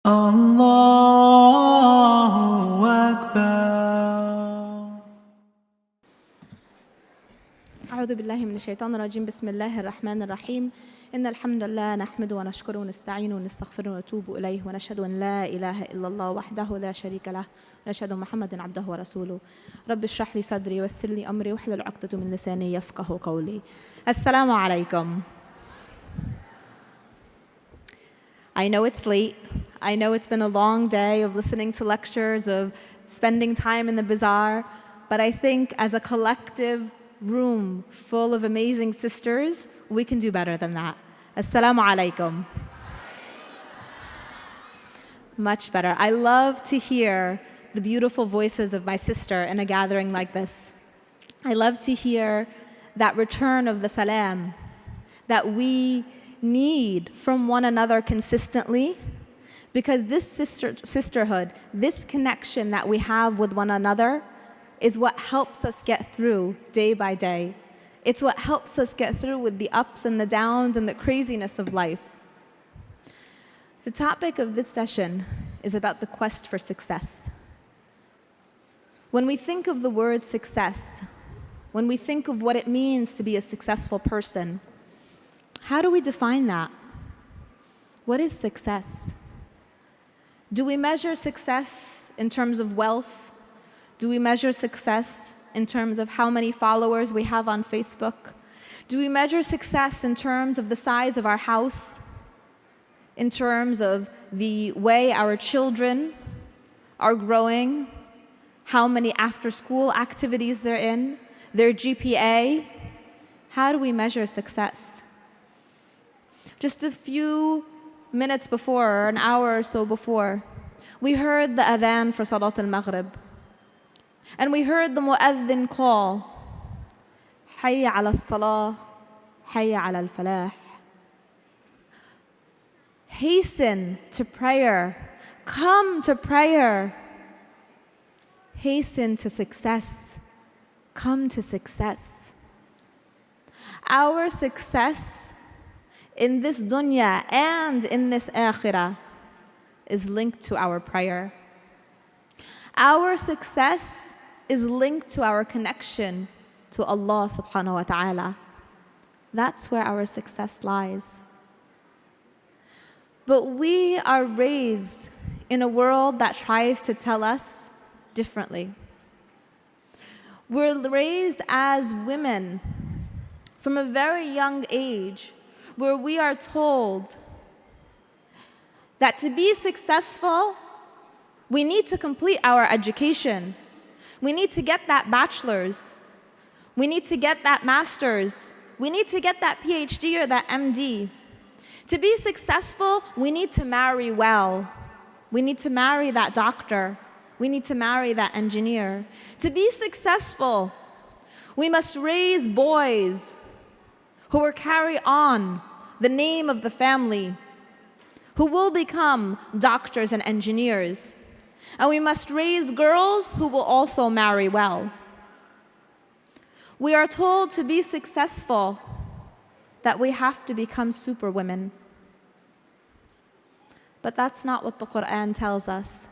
Allahu Akbar. أعوذ بالله من الشيطان الرجيم. بسم الله الرحمن الرحيم. إن الحمد لله نحمده ونشكره ونستعينه ونستغفره ونتوب إليه ونشهد أن لا إله إلا الله وحده لا شريك له ونشهد أن محمدا عبده ورسوله. رب اشرح لي صدري ويسر لي أمري واحلل عقدة من لساني يفقه قولي. السلام عليكم. I know it's late. I know it's been a long day of listening to lectures, of spending time in the bazaar, but I think as a collective room full of amazing sisters, we can do better than that. Assalamu alaikum. Much better. I love to hear the beautiful voices of my sister in a gathering like this. I love to hear that return of the salam that we need from one another consistently, because this sisterhood, this connection that we have with one another is what helps us get through day by day. It's what helps us get through with the ups and the downs and the craziness of life. The topic of this session is about the quest for success. When we think of the word success, when we think of what it means to be a successful person, how do we define that? What is success? Do we measure success in terms of wealth? Do we measure success in terms of how many followers we have on Facebook? Do we measure success in terms of the size of our house? In terms of the way our children are growing? How many after-school activities they're in? Their GPA? How do we measure success? Just a few minutes before, or an hour or so before, we heard the adhan for Salat al-Maghrib. And we heard the mu'adhin call, Hayya ala as-salah, Hayya ala al-falah. Hasten to prayer. Come to prayer. Hasten to success. Come to success. Our success in this dunya and in this akhirah is linked to our prayer. Our success is linked to our connection to Allah subhanahu wa ta'ala. That's where our success lies. But we are raised in a world that tries to tell us differently. We're raised as women from a very young age, where we are told that to be successful, we need to complete our education. We need to get that bachelor's. We need to get that master's. We need to get that PhD or that MD. To be successful, we need to marry well. We need to marry that doctor. We need to marry that engineer. To be successful, we must raise boys who will carry on the name of the family, who will become doctors and engineers. And we must raise girls who will also marry well. We are told to be successful that we have to become superwomen. But that's not what the Quran tells us.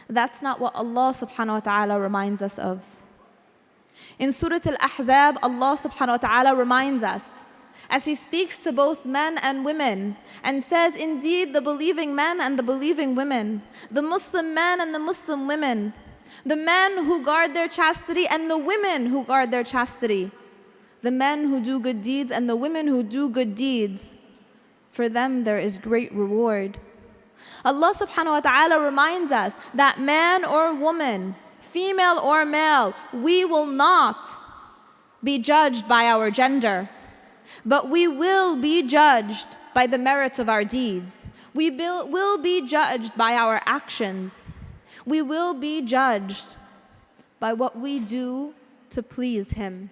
That's not what Allah subhanahu wa ta'ala reminds us of. In Surah Al-Ahzab, Allah subhanahu wa ta'ala reminds us, as He speaks to both men and women, and says, indeed, the believing men and the believing women, the Muslim men and the Muslim women, the men who guard their chastity and the women who guard their chastity, the men who do good deeds and the women who do good deeds, for them there is great reward. Allah subhanahu wa ta'ala reminds us that man or woman, female or male, we will not be judged by our gender, but we will be judged by the merit of our deeds. We will be judged by our actions. We will be judged by what we do to please Him.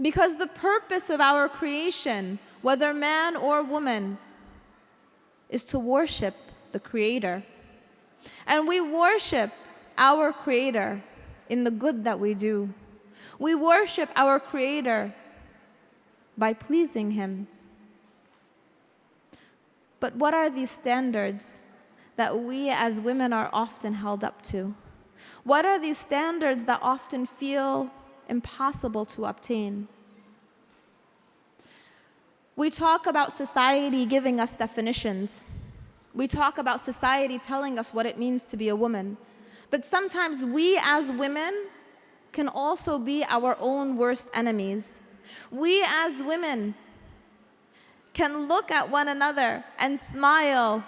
Because the purpose of our creation, whether man or woman, is to worship the Creator. And we worship our Creator in the good that we do. We worship our Creator by pleasing Him. But what are these standards that we as women are often held up to? What are these standards that often feel impossible to obtain? We talk about society giving us definitions. We talk about society telling us what it means to be a woman. But sometimes we as women can also be our own worst enemies. We as women can look at one another and smile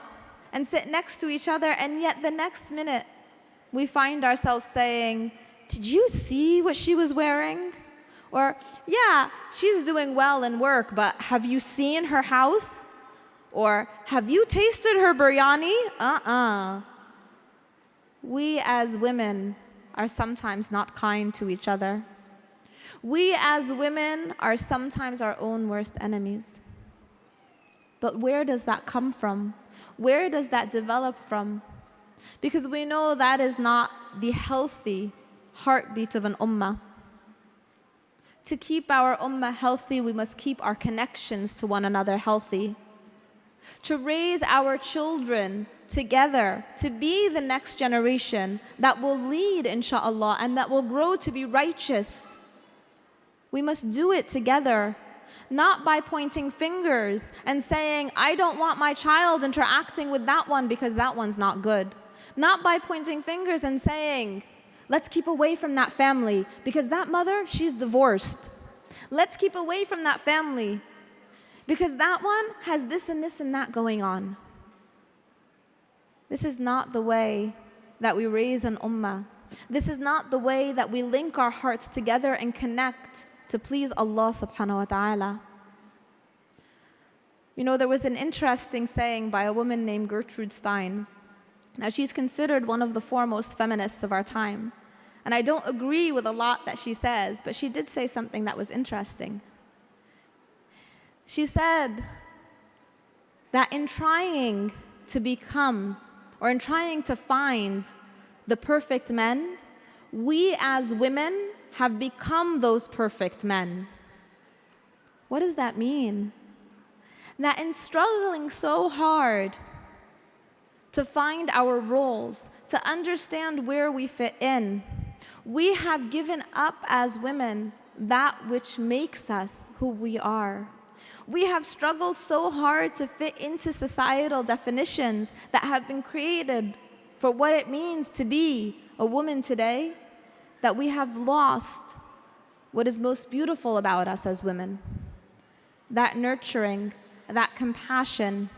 and sit next to each other, and yet the next minute we find ourselves saying, "Did you see what she was wearing?" Or, "Yeah, she's doing well in work, but have you seen her house?" Or, "Have you tasted her biryani?" We as women are sometimes not kind to each other. We as women are sometimes our own worst enemies. But where does that come from? Where does that develop from? Because we know that is not the healthy heartbeat of an ummah. To keep our ummah healthy, we must keep our connections to one another healthy. To raise our children together, to be the next generation that will lead, inshallah, and that will grow to be righteous. We must do it together, not by pointing fingers and saying, "I don't want my child interacting with that one because that one's not good." Not by pointing fingers and saying, "Let's keep away from that family because that mother, she's divorced. Let's keep away from that family because that one has this and this and that going on." This is not the way that we raise an ummah. This is not the way that we link our hearts together and connect to please Allah subhanahu wa ta'ala. You know, there was an interesting saying by a woman named Gertrude Stein. Now, she's considered one of the foremost feminists of our time. And I don't agree with a lot that she says, but she did say something that was interesting. She said that in trying to become, or in trying to find the perfect men, we as women have become those perfect men. What does that mean? That in struggling so hard to find our roles, to understand where we fit in, we have given up as women that which makes us who we are. We have struggled so hard to fit into societal definitions that have been created for what it means to be a woman today, that we have lost what is most beautiful about us as women. That nurturing, that compassion,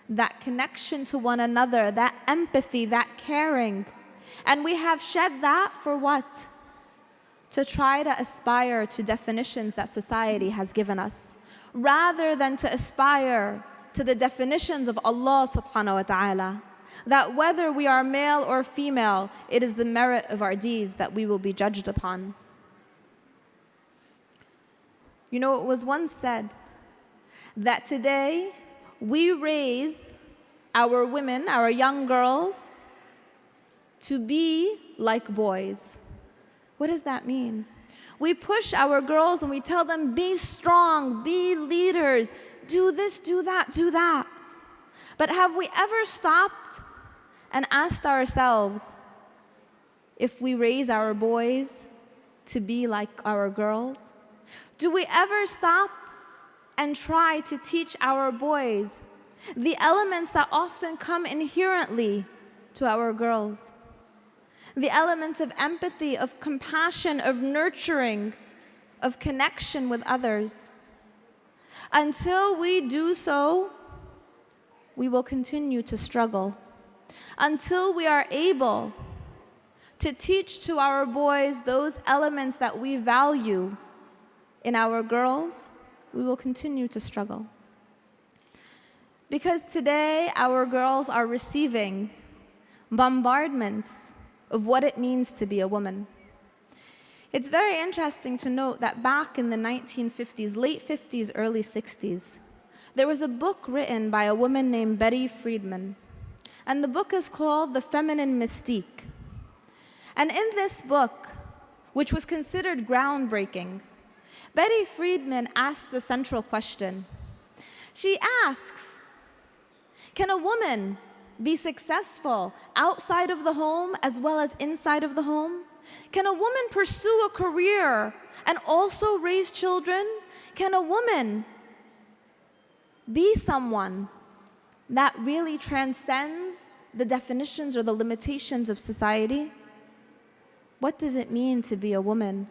that connection to one another, that empathy, that caring. And we have shed that for what? To try to aspire to definitions that society has given us, rather than to aspire to the definitions of Allah subhanahu wa ta'ala. That whether we are male or female, it is the merit of our deeds that we will be judged upon. You know, it was once said that today we raise our women, our young girls, to be like boys. What does that mean? We push our girls and we tell them, be strong, be leaders, do this, do that, do that. But have we ever stopped and asked ourselves if we raise our boys to be like our girls? Do we ever stop and try to teach our boys the elements that often come inherently to our girls? The elements of empathy, of compassion, of nurturing, of connection with others. Until we do so, we will continue to struggle. Until we are able to teach to our boys those elements that we value in our girls, we will continue to struggle. Because today our girls are receiving bombardments of what it means to be a woman. It's very interesting to note that back in the 1950s, late 50s, early 60s, there was a book written by a woman named Betty Friedman. And the book is called The Feminine Mystique. And in this book, which was considered groundbreaking, Betty Friedman asks the central question. She asks, can a woman be successful outside of the home as well as inside of the home? Can a woman pursue a career and also raise children? Can a woman be someone that really transcends the definitions or the limitations of society? What does it mean to be a woman?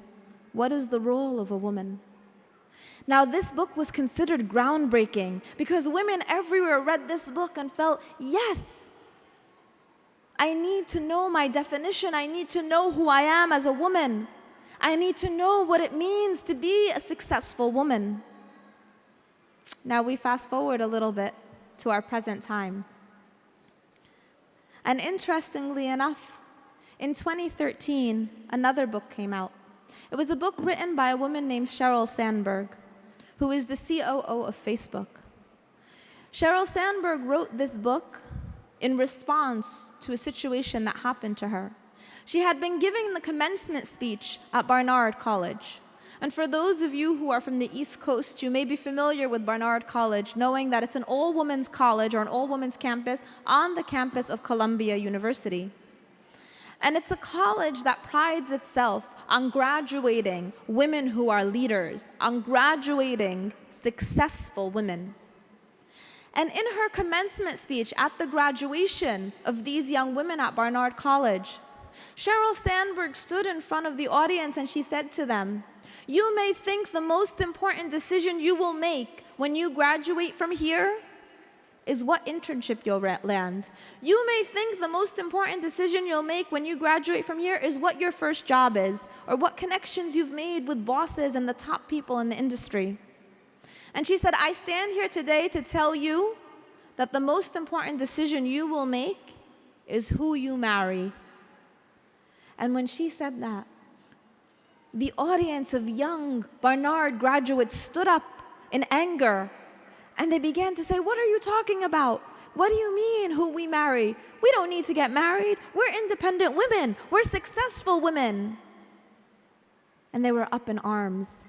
What is the role of a woman? Now, this book was considered groundbreaking because women everywhere read this book and felt, yes, I need to know my definition. I need to know who I am as a woman. I need to know what it means to be a successful woman. Now, we fast forward a little bit to our present time. And interestingly enough, in 2013, another book came out. It was a book written by a woman named Sheryl Sandberg, who is the COO of Facebook. Sheryl Sandberg wrote this book in response to a situation that happened to her. She had been giving the commencement speech at Barnard College. And for those of you who are from the East Coast, you may be familiar with Barnard College, knowing that it's an all-women's college or an all-women's campus on the campus of Columbia University. And it's a college that prides itself on graduating women who are leaders, on graduating successful women. And in her commencement speech at the graduation of these young women at Barnard College, Sheryl Sandberg stood in front of the audience and she said to them, "You may think the most important decision you will make when you graduate from here is what internship you'll land. You may think the most important decision you'll make when you graduate from here is what your first job is, or what connections you've made with bosses and the top people in the industry." And she said, "I stand here today to tell you that the most important decision you will make is who you marry." And when she said that, the audience of young Barnard graduates stood up in anger. And they began to say, "What are you talking about? What do you mean who we marry? We don't need to get married. We're independent women. We're successful women." And they were up in arms.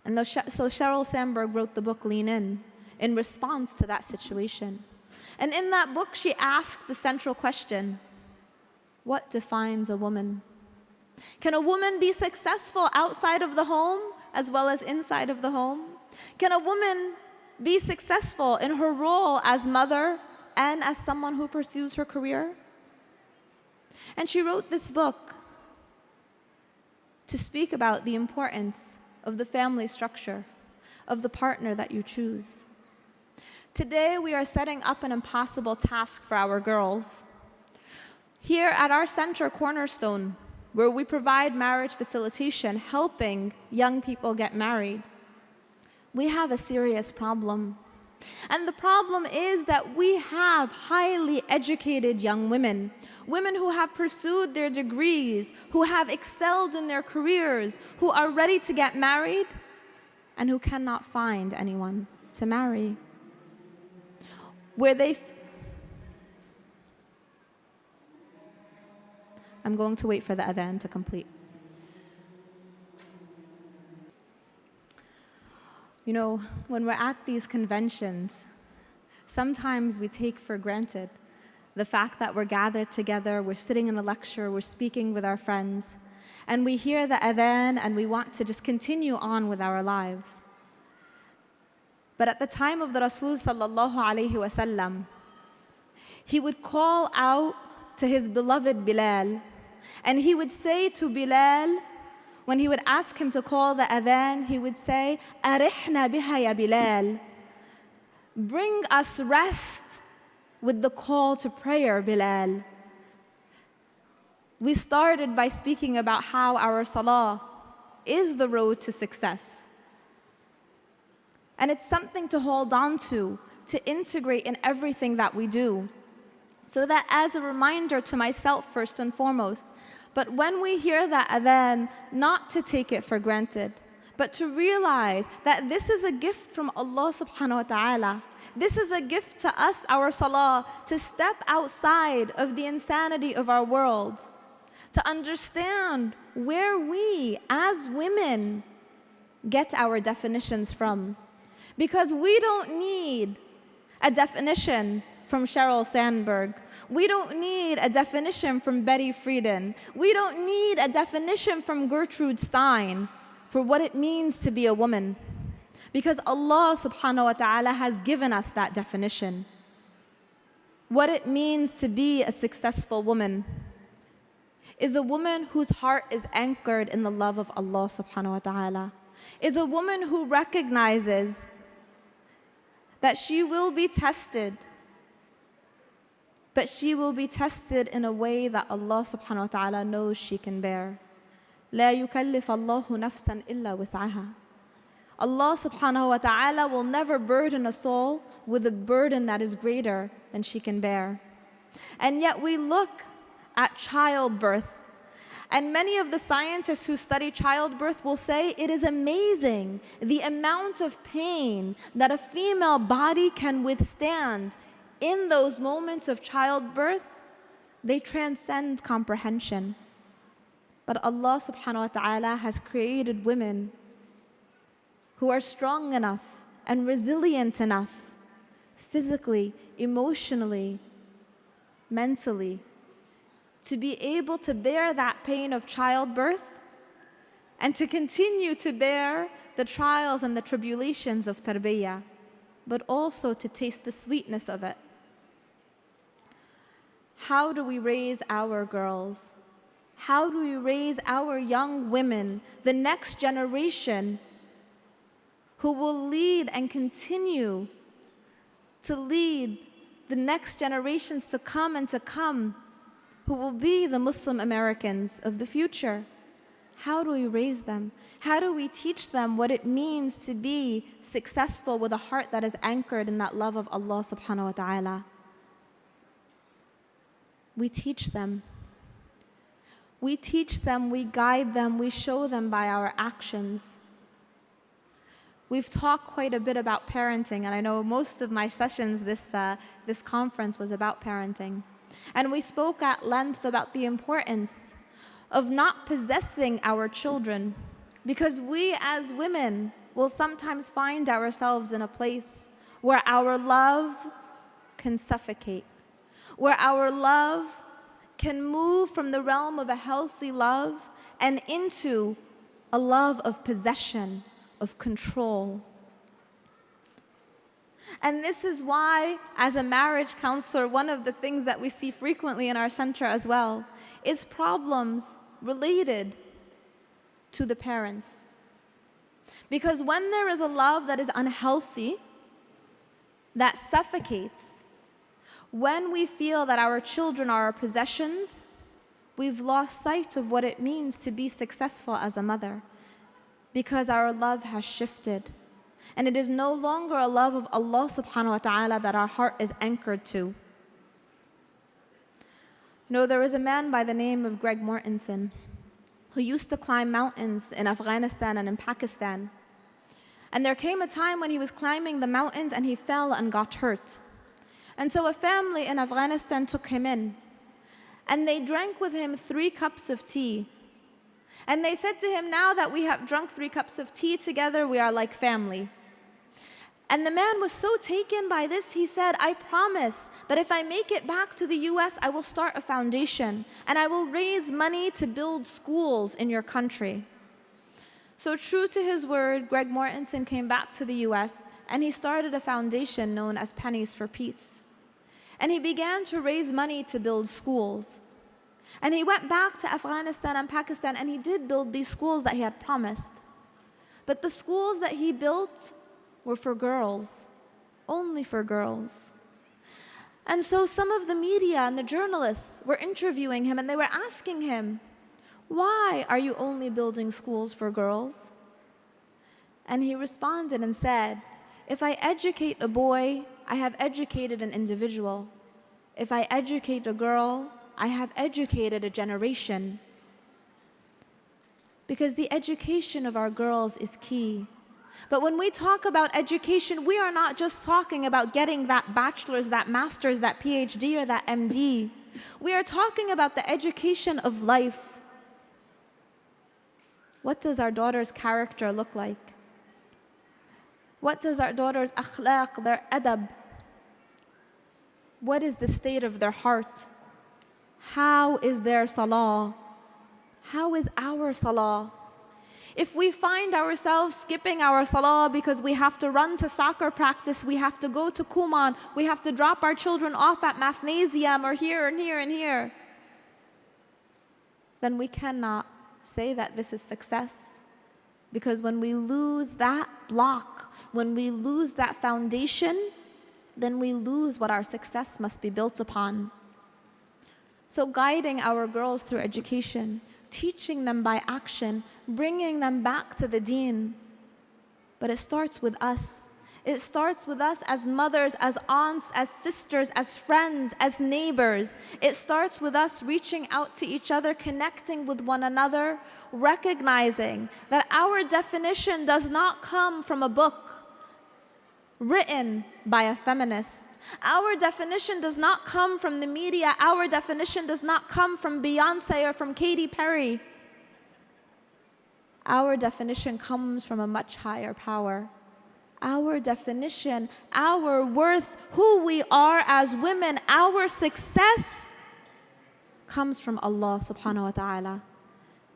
And so Sheryl Sandberg wrote the book Lean in response to that situation. And in that book, she asked the central question, what defines a woman? Can a woman be successful outside of the home as well as inside of the home? Can a woman be successful in her role as mother and as someone who pursues her career? And she wrote this book to speak about the importance of the family structure, of the partner that you choose. Today, we are setting up an impossible task for our girls. Here at our center, Cornerstone, where we provide marriage facilitation, helping young people get married, we have a serious problem. And the problem is that we have highly educated young women, women who have pursued their degrees, who have excelled in their careers, who are ready to get married, and who cannot find anyone to marry. I'm going to wait for the adhan to complete. You know, when we're at these conventions, sometimes we take for granted the fact that we're gathered together, we're sitting in a lecture, we're speaking with our friends, and we hear the adhan and we want to just continue on with our lives. But at the time of the Rasul sallallahu alayhi wa sallam, he would call out to his beloved Bilal, and he would say to Bilal, when he would ask him to call the adhan, he would say, "Arihna biha ya Bilal." Bring us rest with the call to prayer, Bilal. We started by speaking about how our salah is the road to success. And it's something to hold on to integrate in everything that we do. So that as a reminder to myself first and foremost, but when we hear that adhan, not to take it for granted, but to realize that this is a gift from Allah subhanahu wa ta'ala. This is a gift to us, our salah, to step outside of the insanity of our world, to understand where we, as women, get our definitions from. Because we don't need a definition from Sheryl Sandberg. We don't need a definition from Betty Friedan. We don't need a definition from Gertrude Stein for what it means to be a woman. Because Allah subhanahu wa ta'ala has given us that definition. What it means to be a successful woman is a woman whose heart is anchored in the love of Allah subhanahu wa ta'ala. Is a woman who recognizes that she will be tested, but she will be tested in a way that Allah subhanahu wa ta'ala knows she can bear. لا يكلف الله نفسا إلا وسعها. Allah subhanahu wa ta'ala will never burden a soul with a burden that is greater than she can bear. And yet we look at childbirth, and many of the scientists who study childbirth will say it is amazing the amount of pain that a female body can withstand in those moments of childbirth. They transcend comprehension. But Allah subhanahu wa ta'ala has created women who are strong enough and resilient enough, physically, emotionally, mentally, to be able to bear that pain of childbirth and to continue to bear the trials and the tribulations of tarbiyah, but also to taste the sweetness of it. How do we raise our girls? How do we raise our young women, the next generation, who will lead and continue to lead the next generations to come and to come, who will be the Muslim Americans of the future? How do we raise them? How do we teach them what it means to be successful with a heart that is anchored in that love of Allah subhanahu wa ta'ala? We teach them. We teach them, we guide them, we show them by our actions. We've talked quite a bit about parenting, and I know most of my sessions this conference was about parenting. And we spoke at length about the importance of not possessing our children, because we as women will sometimes find ourselves in a place where our love can suffocate, where our love can move from the realm of a healthy love and into a love of possession, of control. And this is why, as a marriage counselor, one of the things that we see frequently in our center as well is problems related to the parents. Because when there is a love that is unhealthy, that suffocates, when we feel that our children are our possessions, we've lost sight of what it means to be successful as a mother, because our love has shifted. And it is no longer a love of Allah subhanahu wa ta'ala that our heart is anchored to. You know, there was a man by the name of Greg Mortensen who used to climb mountains in Afghanistan and in Pakistan. And there came a time when he was climbing the mountains and he fell and got hurt. And so a family in Afghanistan took him in, and they drank with him 3 cups of tea. And they said to him, now that we have drunk 3 cups of tea together, we are like family. And the man was so taken by this, he said, I promise that if I make it back to the US, I will start a foundation, and I will raise money to build schools in your country. So true to his word, Greg Mortensen came back to the US, and he started a foundation known as Pennies for Peace. And he began to raise money to build schools. And he went back to Afghanistan and Pakistan, and he did build these schools that he had promised. But the schools that he built were for girls, only for girls. And so some of the media and the journalists were interviewing him, and they were asking him, why are you only building schools for girls? And he responded and said, if I educate a boy, I have educated an individual. If I educate a girl, I have educated a generation. Because the education of our girls is key. But when we talk about education, we are not just talking about getting that bachelor's, that master's, that PhD, or that MD. We are talking about the education of life. What does our daughter's character look like? What does our daughter's akhlaq, their adab? What is the state of their heart? How is their salah? How is our salah? If we find ourselves skipping our salah because we have to run to soccer practice, we have to go to Kuman, we have to drop our children off at mathnasium or here and here and here, then we cannot say that this is success. Because when we lose that block, when we lose that foundation, then we lose what our success must be built upon. So guiding our girls through education, teaching them by action, bringing them back to the deen. But it starts with us. It starts with us as mothers, as aunts, as sisters, as friends, as neighbors. It starts with us reaching out to each other, connecting with one another, recognizing that our definition does not come from a book written by a feminist. Our definition does not come from the media. Our definition does not come from Beyonce or from Katy Perry. Our definition comes from a much higher power. Our definition, our worth, who we are as women, our success comes from Allah subhanahu wa ta'ala.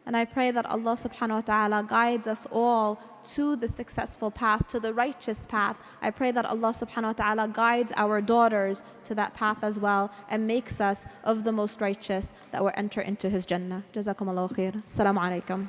And I pray that Allah subhanahu wa ta'ala guides us all to the successful path, to the righteous path. I pray that Allah subhanahu wa ta'ala guides our daughters to that path as well and makes us of the most righteous that will enter into His Jannah. Jazakumullahu khair. Assalamu alaikum.